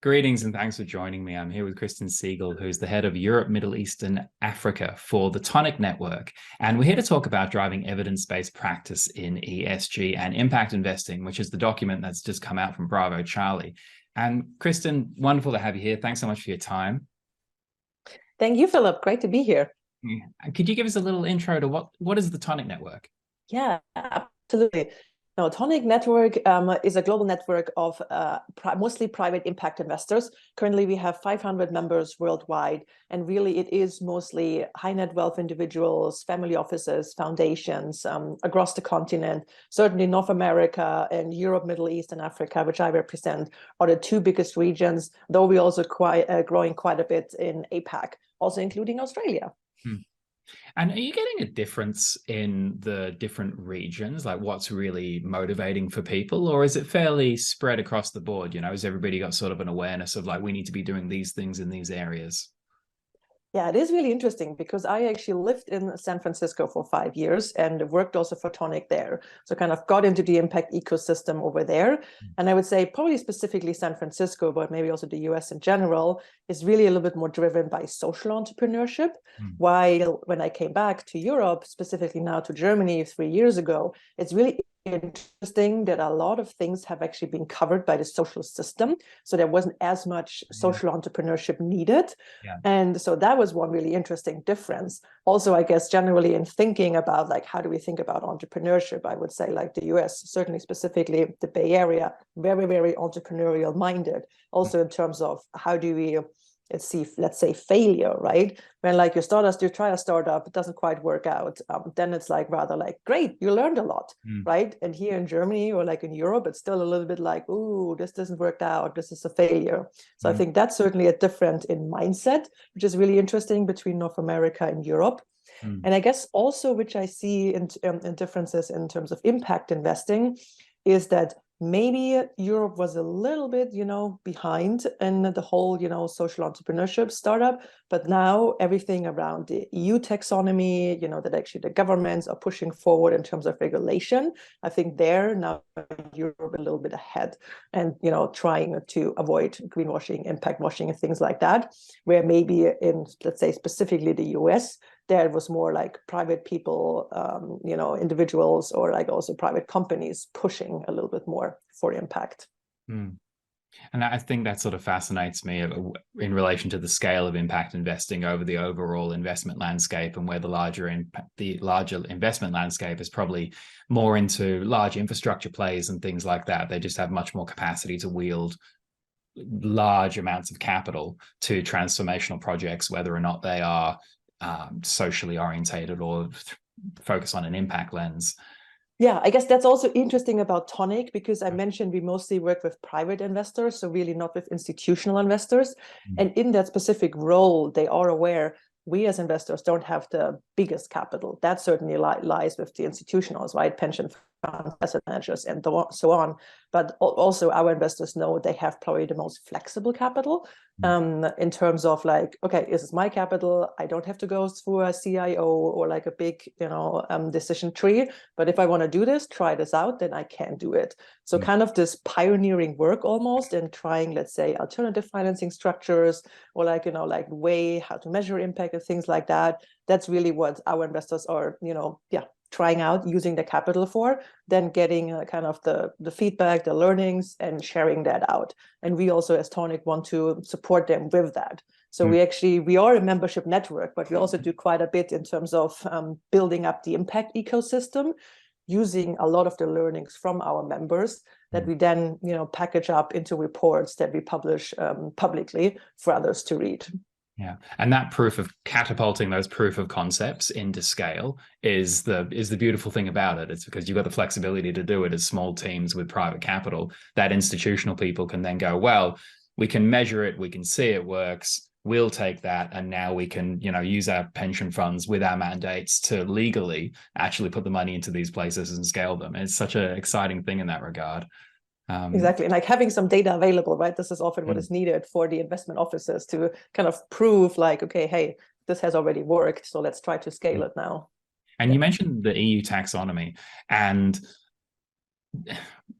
Greetings and thanks for joining me. I'm here with Kristin Siegel, who's the head of Europe, Middle East and Africa for the Toniic network. And we're here to talk about driving evidence-based practice in ESG and impact investing, which is the document that's just come out from Bravo Charlie. And Kristin, wonderful to have you here. Thanks so much for your time. Thank you, Philip. Great to be here. Could you give us a little intro to what is the Toniic network? Yeah, absolutely. Now, Toniic Network is a global network of mostly private impact investors. Currently, we have 500 members worldwide, and really it is mostly high net wealth individuals, family offices, foundations across the continent. Certainly North America and Europe, Middle East and Africa, which I represent, are the two biggest regions, though we also growing quite a bit in APAC, also including Australia. And are you getting a difference in the different regions, like what's really motivating for people, or is it fairly spread across the board? Has everybody got sort of an awareness of like, we need to be doing these things in these areas? Yeah, it is really interesting because I actually lived in San Francisco for 5 years and worked also for Toniic there. So kind of got into the impact ecosystem over there. And I would say probably specifically San Francisco, but maybe also the US in general, is really a little bit more driven by social entrepreneurship. While when I came back to Europe, specifically now to Germany 3 years ago, it's really interesting that a lot of things have actually been covered by the social system. So there wasn't as much social entrepreneurship needed. And so that was one really interesting difference. Also, I guess, generally in thinking about like, how do we think about entrepreneurship? I would say like the US, certainly specifically the Bay Area, very, very entrepreneurial minded. Also in terms of how do we let's say failure, right? When like you try a startup, it doesn't quite work out. Then it's like rather like, great, you learned a lot, right? And here in Germany or like in Europe, it's still a little bit like, ooh, this doesn't work out. This is a failure. So I think that's certainly a difference in mindset, which is really interesting between North America and Europe. And I guess also, which I see in differences in terms of impact investing, is that maybe Europe was a little bit, behind in the whole, social entrepreneurship startup, but now everything around the EU taxonomy, that actually the governments are pushing forward in terms of regulation. I think they're now Europe a little bit ahead and, trying to avoid greenwashing, impact washing and things like that, where maybe in, let's say, specifically the US, there was more like private people, individuals or like also private companies pushing a little bit more for impact. And I think that sort of fascinates me in relation to the scale of impact investing over the overall investment landscape, and where the larger investment landscape is probably more into large infrastructure plays and things like that. They just have much more capacity to wield large amounts of capital to transformational projects, whether or not they are socially orientated or focus on an impact lens. Yeah, I guess that's also interesting about Toniic, because I mentioned we mostly work with private investors, so really not with institutional investors. And in that specific role, they are aware we as investors don't have the biggest capital. That certainly lies with the institutionals, right? Pension funds, asset managers, and so on. But also our investors know they have probably the most flexible capital in terms of like, okay, this is my capital. I don't have to go through a CIO or like a big, decision tree. But if I want to do this, try this out, then I can do it. So kind of this pioneering work almost in trying, let's say, alternative financing structures or like, like way how to measure impact and things like that. That's really what our investors are, trying out, using the capital for, then getting kind of the feedback, the learnings, and sharing that out. And we also, as Toniic, want to support them with that. So we are a membership network, but we also do quite a bit in terms of building up the impact ecosystem, using a lot of the learnings from our members that we then, package up into reports that we publish publicly for others to read. Yeah, and that proof of catapulting those proof of concepts into scale is the beautiful thing about it. It's because you've got the flexibility to do it as small teams with private capital, that institutional people can then go, well, we can measure it, we can see it works, we'll take that, and now we can, use our pension funds with our mandates to legally actually put the money into these places and scale them. And it's such an exciting thing in that regard. Exactly. And like having some data available, right? This is often what is needed for the investment offices to kind of prove like, okay, hey, this has already worked, so let's try to scale it now. And you mentioned the EU taxonomy, and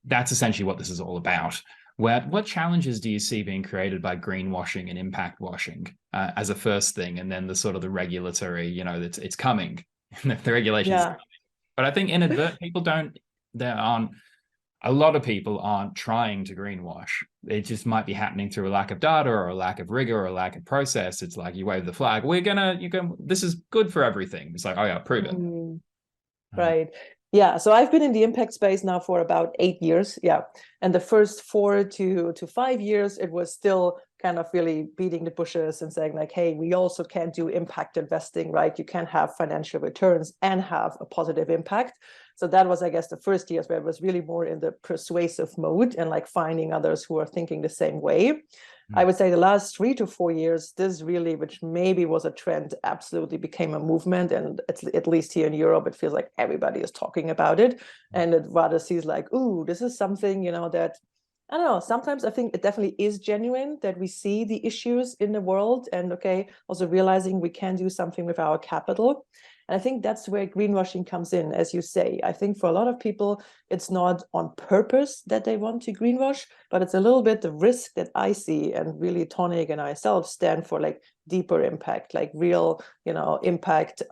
that's essentially what this is all about. what challenges do you see being created by greenwashing and impact washing as a first thing, and then the sort of the regulatory, it's coming, the regulations. Yeah. But I think a lot of people aren't trying to greenwash. It just might be happening through a lack of data or a lack of rigor or a lack of process. It's like you wave the flag, this is good for everything. It's like, oh yeah, prove it. Right. Yeah. So I've been in the impact space now for about 8 years. Yeah. And the first 4 to 5 years, it was still kind of really beating the bushes and saying like, hey, we also can do impact investing, right? You can have financial returns and have a positive impact. So that was, I guess, the first years where it was really more in the persuasive mode and like finding others who are thinking the same way. I would say the last 3 to 4 years, this really, which maybe was a trend, absolutely became a movement. And at least here in Europe, it feels like everybody is talking about it. And it rather sees like, ooh, this is something, that, I don't know, sometimes I think it definitely is genuine that we see the issues in the world and, okay, also realizing we can do something with our capital. And I think that's where greenwashing comes in, as you say. I think for a lot of people, it's not on purpose that they want to greenwash, but it's a little bit the risk that I see, and really Toniic and ourselves stand for like deeper impact, like real, impact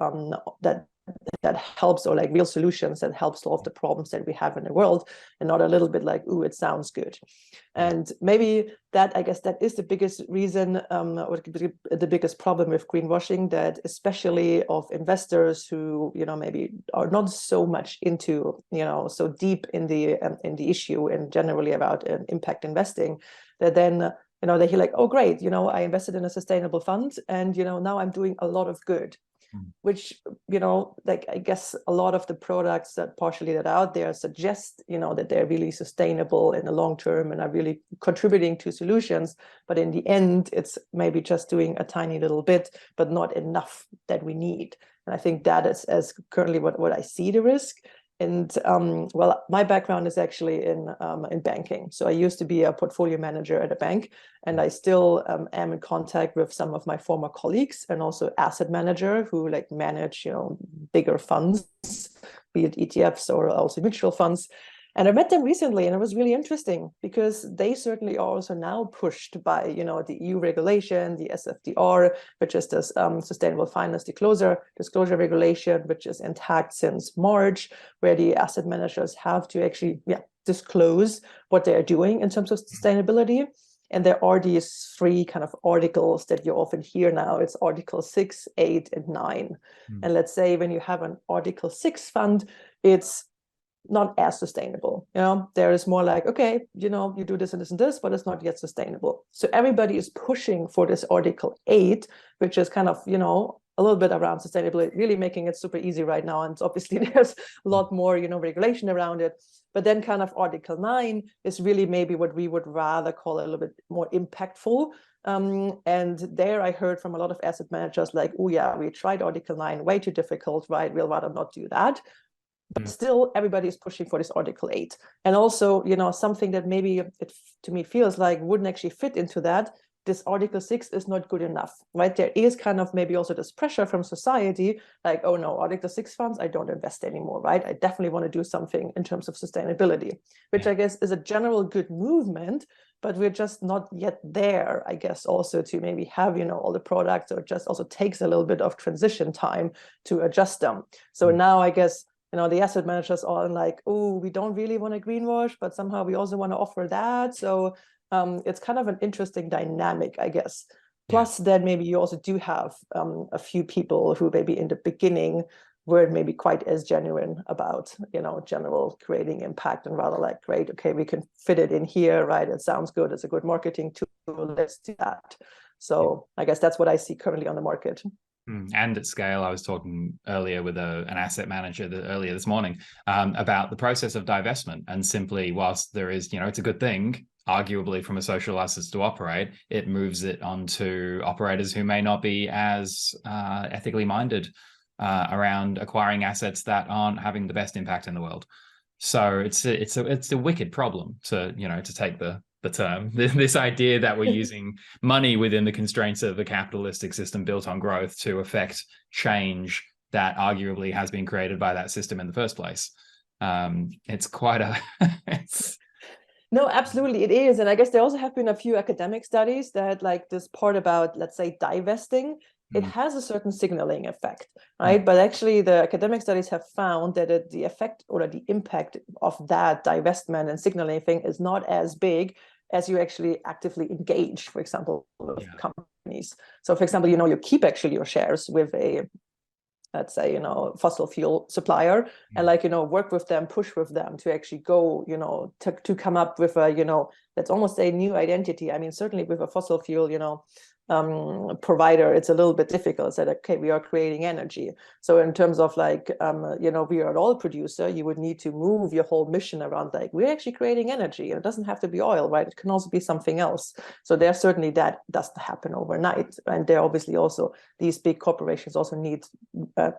that helps, or like real solutions that help solve the problems that we have in the world, and not a little bit like, ooh, it sounds good. And maybe that, I guess, that is the biggest reason, or the biggest problem with greenwashing, that especially of investors who, maybe are not so much into, so deep in the issue and generally about impact investing, that then, they hear like, oh, great, I invested in a sustainable fund and, now I'm doing a lot of good. Which, like, I guess a lot of the products that partially that out there suggest, that they're really sustainable in the long term and are really contributing to solutions. But in the end, it's maybe just doing a tiny little bit, but not enough that we need. And I think that is as currently what I see the risk. And well, my background is actually in banking. So I used to be a portfolio manager at a bank, and I still am in contact with some of my former colleagues, and also asset manager who like manage, bigger funds, be it ETFs or also mutual funds. And I met them recently, and it was really interesting because they certainly are also now pushed by, the EU regulation, the SFDR, which is this Sustainable Finance Disclosure Regulation, which is intact since March, where the asset managers have to actually disclose what they're doing in terms of sustainability. And there are these 3 kind of articles that you often hear now. It's Article 6, 8, and 9. And let's say when you have an Article 6 fund, it's not as sustainable. There is more like, okay, you do this and this and this, but it's not yet sustainable. So everybody is pushing for this Article 8, which is kind of, a little bit around sustainability, really making it super easy right now. And obviously there's a lot more, regulation around it. But then kind of Article 9 is really maybe what we would rather call a little bit more impactful. And there I heard from a lot of asset managers like, oh yeah, we tried Article 9, way too difficult, right? We'll rather not do that. But still, everybody is pushing for this Article 8. And also, something that maybe it to me feels like wouldn't actually fit into that, this Article 6 is not good enough, right? There is kind of maybe also this pressure from society, like, oh no, Article 6 funds, I don't invest anymore, right? I definitely want to do something in terms of sustainability, which I guess is a general good movement, but we're just not yet there, I guess, also to maybe have, all the products, or just also takes a little bit of transition time to adjust them. So now I guess, the asset managers are like, oh, we don't really want to greenwash, but somehow we also want to offer that. So it's kind of an interesting dynamic, I guess. Plus, then maybe you also do have a few people who maybe in the beginning weren't maybe quite as genuine about, general creating impact, and rather like, great, okay, we can fit it in here, right? It sounds good. It's a good marketing tool. Let's do that. So I guess that's what I see currently on the market. And at scale. I was talking earlier with an asset manager earlier this morning about the process of divestment, and simply, whilst there is, it's a good thing, arguably from a social license to operate, it moves it onto operators who may not be as ethically minded around acquiring assets that aren't having the best impact in the world. So it's a wicked problem to take the term, this idea that we're using money within the constraints of a capitalistic system built on growth to affect change that arguably has been created by that system in the first place. It's quite a No, absolutely, it is. And I guess there also have been a few academic studies that like this part about, let's say, divesting, it has a certain signaling effect, right? But actually the academic studies have found that the effect or the impact of that divestment and signaling thing is not as big as you actually actively engage, for example, with companies. So for example, you keep actually your shares with a, let's say, fossil fuel supplier, and like, work with them, push with them to actually go, to come up with a, that's almost a new identity. I mean, certainly with a fossil fuel, provider, it's a little bit difficult. Say, okay, we are creating energy. So in terms of like, we are an oil producer, you would need to move your whole mission around like, we're actually creating energy. It doesn't have to be oil, right? It can also be something else. So there's certainly that doesn't happen overnight. And there obviously also, these big corporations also need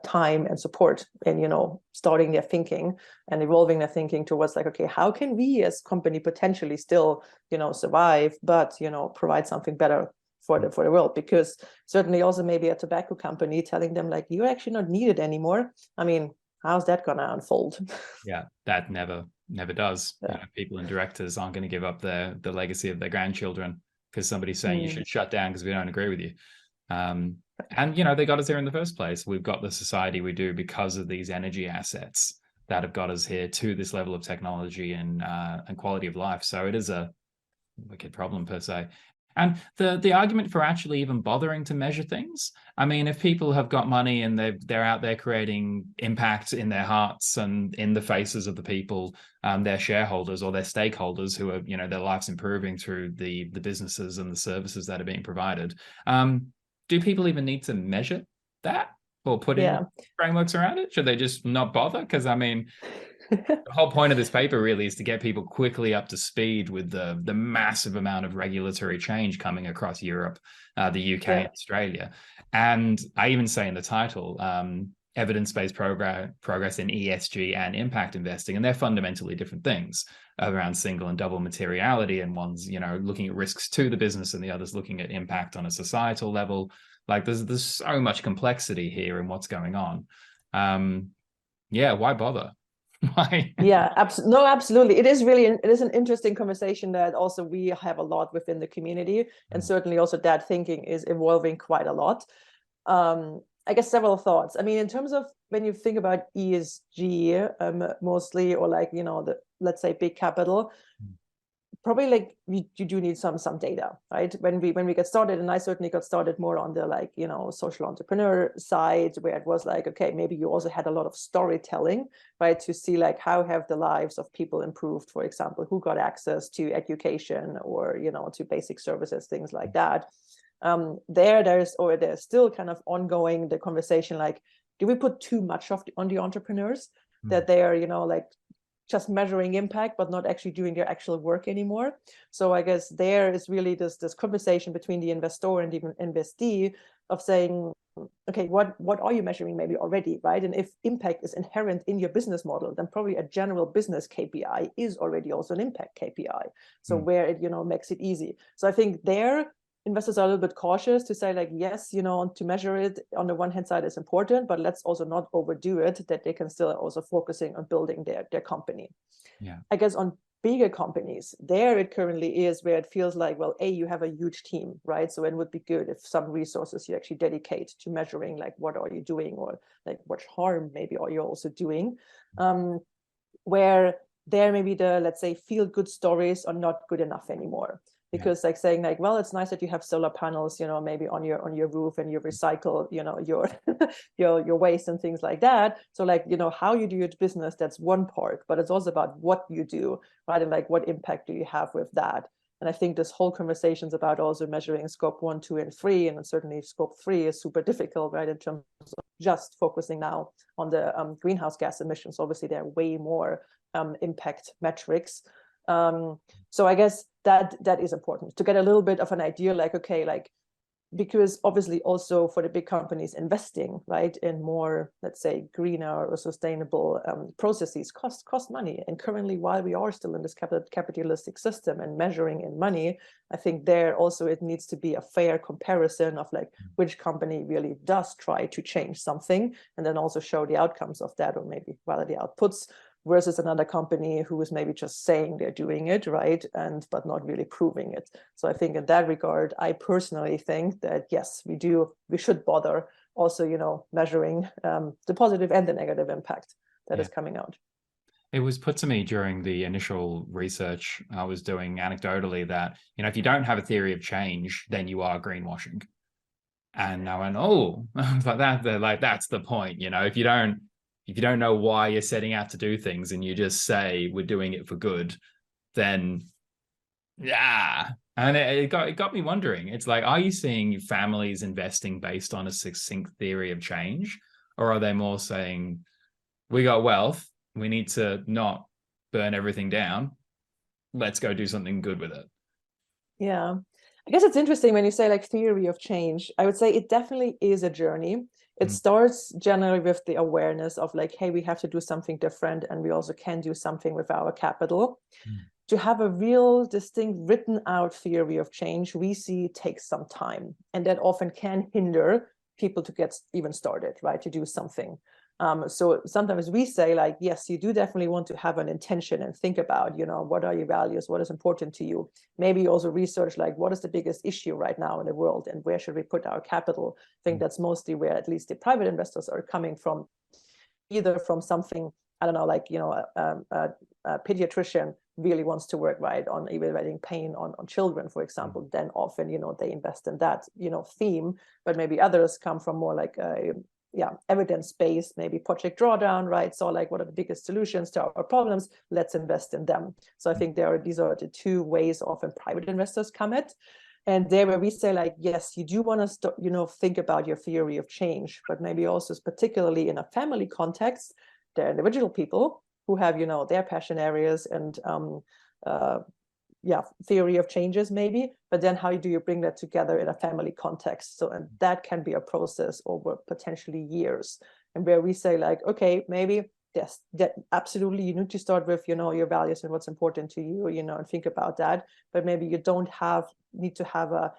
time and support in, starting their thinking and evolving their thinking towards like, okay, how can we as company potentially still, survive, but, provide something better for the world? Because certainly also maybe a tobacco company telling them like, you're actually not needed anymore. I mean, how's that gonna unfold? Yeah, that never does. People and directors aren't going to give up the legacy of their grandchildren because somebody's saying you should shut down because we don't agree with you. And they got us here in the first place. We've got the society we do because of these energy assets that have got us here to this level of technology and quality of life. So it is a wicked problem per se. And the argument for actually even bothering to measure things, I mean, if people have got money and they're out there creating impact in their hearts and in the faces of the people, their shareholders or their stakeholders who are, their lives improving through the businesses and the services that are being provided, do people even need to measure that or put in frameworks around it? Should they just not bother? Because I mean, the whole point of this paper really is to get people quickly up to speed with the massive amount of regulatory change coming across Europe, the UK, and Australia. And I even say in the title, evidence-based progress in ESG and impact investing, and they're fundamentally different things around single and double materiality. And one's, looking at risks to the business, and the other's looking at impact on a societal level. Like there's so much complexity here in what's going on. Why bother? No, absolutely. It is an interesting conversation that also we have a lot within the community, and certainly also that thinking is evolving quite a lot. I guess several thoughts. I mean, in terms of when you think about ESG, mostly, or like, let's say big capital, probably like you do need some data, right? When we get started, and I certainly got started more on the like, social entrepreneur side, where it was like, okay, maybe you also had a lot of storytelling, right? To see like, how have the lives of people improved, for example, who got access to education or, to basic services, things like that. There's still kind of ongoing the conversation, like, do we put too much on the entrepreneurs that they are, like, just measuring impact, but not actually doing their actual work anymore? So I guess there is really this conversation between the investor and the investee of saying, okay, what are you measuring maybe already, right? And if impact is inherent in your business model, then probably a general business KPI is already also an impact KPI. So where it, makes it easy. So I think there, investors are a little bit cautious to say like, yes, to measure it on the one hand side is important, but let's also not overdo it, that they can still also focusing on building their company. I guess on bigger companies, there it currently is where it feels like, well, you have a huge team, right? So it would be good if some resources you actually dedicate to measuring, like, what are you doing, or like what harm maybe are you also doing, where there maybe the, let's say, feel good stories are not good enough anymore. Because like saying like, well, it's nice that you have solar panels, maybe on your roof, and you recycle, your waste and things like that. So like, how you do your business, that's one part, but it's also about what you do, right? And like, what impact do you have with that? And I think this whole conversation is about also measuring scope 1, 2, and 3, and certainly scope 3 is super difficult, right? In terms of just focusing now on the greenhouse gas emissions. Obviously, there are way more impact metrics. So I guess that is important to get a little bit of an idea, like, okay, like, because obviously also for the big companies investing, right, in more, let's say, greener or sustainable processes cost money. And currently, while we are still in this capitalistic system and measuring in money, I think there also it needs to be a fair comparison of like which company really does try to change something, and then also show the outcomes of that, or maybe rather the outputs, versus another company who is maybe just saying they're doing it, right, but not really proving it. So I think in that regard, I personally think that yes, we should bother also, measuring the positive and the negative impact that is coming out. It was put to me during the initial research I was doing anecdotally that, if you don't have a theory of change, then you are greenwashing. And I went, oh, but that's the point. If you don't know why you're setting out to do things and you just say we're doing it for good, then yeah. And it got me wondering. It's like, are you seeing families investing based on a succinct theory of change, or are they more saying we got wealth, we need to not burn everything down, let's go do something good with it? Yeah, I guess it's interesting when you say like theory of change. I would say it definitely is a journey. It starts generally with the awareness of like, hey, we have to do something different, and we also can do something with our capital. To have a real distinct written out theory of change, we see takes some time, and that often can hinder people to get even started, right, to do something. So sometimes we say like, yes, you do definitely want to have an intention and think about, what are your values, what is important to you. Maybe also research like, what is the biggest issue right now in the world and where should we put our capital? I think that's mostly where at least the private investors are coming from, either from something, I don't know, like, a pediatrician really wants to work right on evaluating pain on children, for example, then often, they invest in that, theme. But maybe others come from more like a evidence-based, maybe Project Drawdown, right? So like, what are the biggest solutions to our problems? Let's invest in them. So I think these are the two ways often private investors come at. And there where we say like, yes, you do want to think about your theory of change, but maybe also particularly in a family context, there are individual people who have, their passion areas and theory of changes maybe, but then how do you bring that together in a family context? So, and that can be a process over potentially years, and where we say like, okay, maybe yes, that absolutely you need to start with, your values and what's important to you, and think about that, but maybe you don't need to have a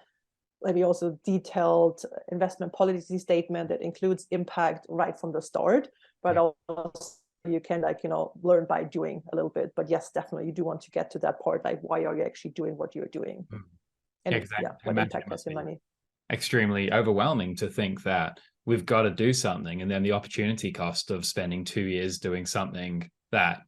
maybe also detailed investment policy statement that includes impact right from the start, but also you can learn by doing a little bit. But yes, definitely you do want to get to that part, like why are you actually doing what you're doing? And exactly. What impact has your money? Extremely overwhelming to think that we've got to do something, and then the opportunity cost of spending 2 years doing something that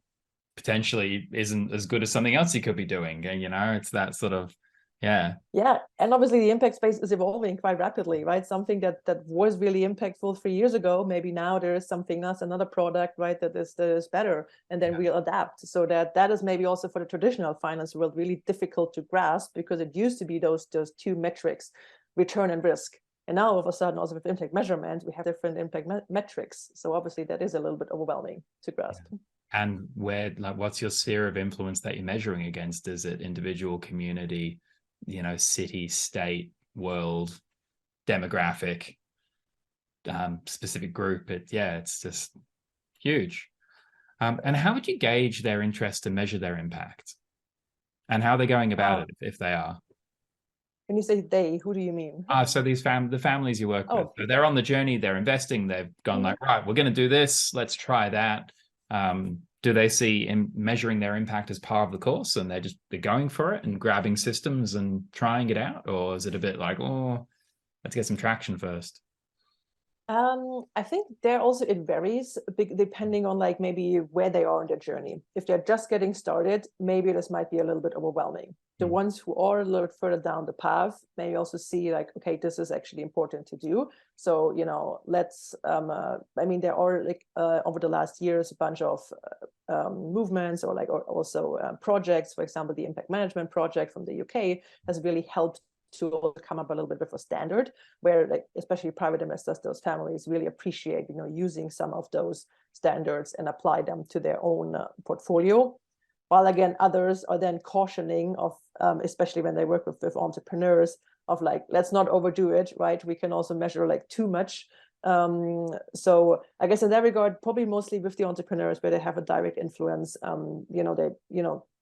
potentially isn't as good as something else you could be doing. And it's that sort of and obviously the impact space is evolving quite rapidly, right? Something that was really impactful 3 years ago, maybe now there is something else, another product, right, that is better, and then we'll adapt. So that is maybe also for the traditional finance world really difficult to grasp, because it used to be those two metrics, return and risk, and now all of a sudden also with impact measurement we have different impact metrics. So obviously that is a little bit overwhelming to grasp. And what's your sphere of influence that you're measuring against? Is it individual, community, city, state, world, demographic, specific group? It's just huge. And how would you gauge their interest to measure their impact, and how are they going about it if they are? When you say they, who do you mean? So the families you work with, so they're on the journey, they're investing, they've gone like, right, we're going to do this, let's try that. Do they see measuring their impact as part of the course, and they're going for it and grabbing systems and trying it out? Or is it a bit like, oh, let's get some traction first? I think there also it varies depending on like maybe where they are in their journey. If they're just getting started, maybe this might be a little bit overwhelming. The ones who are a little further down the path may also see like, okay, this is actually important to do. So, let's, there are like over the last years, a bunch of movements or also projects. For example, the impact management project from the UK has really helped to come up a little bit with a standard where, like, especially private investors, those families really appreciate, using some of those standards and apply them to their own portfolio. While again, others are then cautioning of, especially when they work with entrepreneurs, of like, let's not overdo it, right? We can also measure like too much. So I guess in that regard, probably mostly with the entrepreneurs where they have a direct influence, they,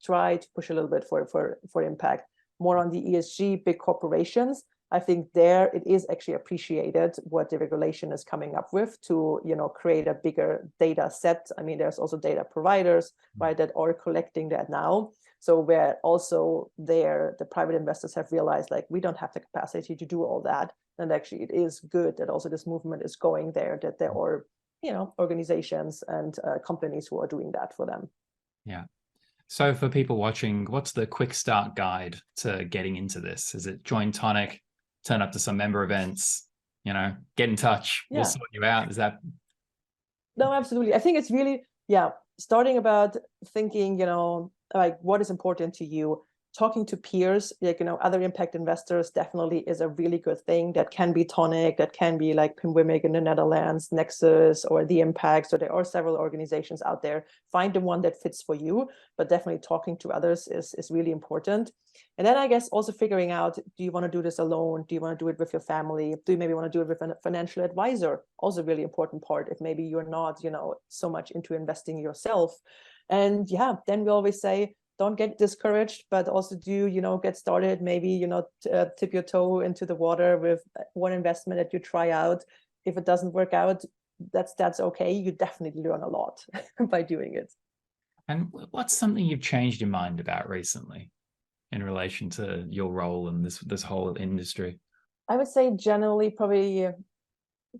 try to push a little bit for impact. More on the ESG big corporations, I think there it is actually appreciated what the regulation is coming up with to, create a bigger data set. I mean, there's also data providers, right, that are collecting that now. So where also there, the private investors have realized, like, we don't have the capacity to do all that. And actually it is good that also this movement is going there, that there are, organizations and companies who are doing that for them. Yeah. So for people watching, what's the quick start guide to getting into this? Is it join Toniic, turn up to some member events, get in touch, we'll sort you out? Is that? No, absolutely. I think it's really, starting about thinking, like what is important to you, talking to peers, like, other impact investors definitely is a really good thing. That can be Toniic, that can be like Pimwimic in the Netherlands, Nexus, or The Impact. So there are several organizations out there. Find the one that fits for you, but definitely talking to others is really important. And then I guess also figuring out, do you want to do this alone? Do you want to do it with your family? Do you maybe want to do it with a financial advisor? Also a really important part if maybe you're not, so much into investing yourself. And then we always say, don't get discouraged, but also do, get started, maybe, tip your toe into the water with one investment that you try out. If it doesn't work out, that's okay. You definitely learn a lot by doing it. And what's something you've changed your mind about recently in relation to your role in this whole industry? I would say generally probably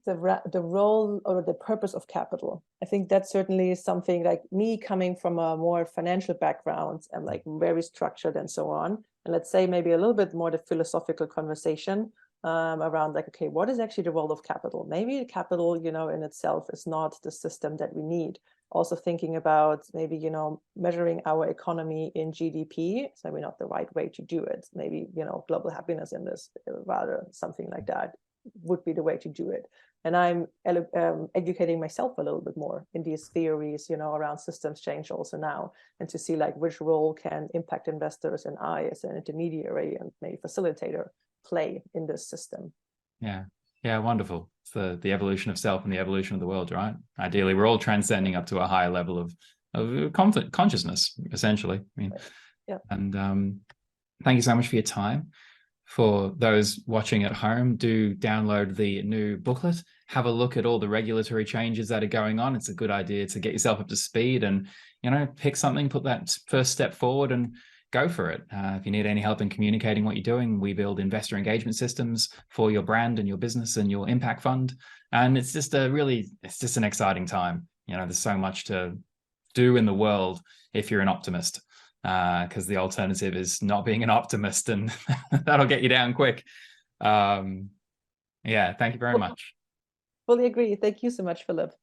the role or the purpose of capital. I think that's certainly something, like me coming from a more financial background and like very structured and so on. And let's say maybe a little bit more the philosophical conversation around like, okay, what is actually the role of capital? Maybe capital, in itself is not the system that we need. Also thinking about maybe, measuring our economy in GDP is maybe not the right way to do it. Maybe, global happiness index, rather something like that would be the way to do it. And I'm educating myself a little bit more in these theories, around systems change also now, and to see like which role can impact investors and I as an intermediary and maybe facilitator play in this system. Yeah, wonderful. It's the evolution of self and the evolution of the world, right? Ideally, we're all transcending up to a higher level of consciousness, essentially. I mean, and thank you so much for your time. For those watching at home, do download the new booklet. Have a look at all the regulatory changes that are going on. It's a good idea to get yourself up to speed and, pick something, put that first step forward and go for it. If you need any help in communicating what you're doing, we build investor engagement systems for your brand and your business and your impact fund. And it's just an exciting time. There's so much to do in the world if you're an optimist. Because the alternative is not being an optimist, and that'll get you down quick. Thank you very much. Fully agree. Thank you so much, Philip.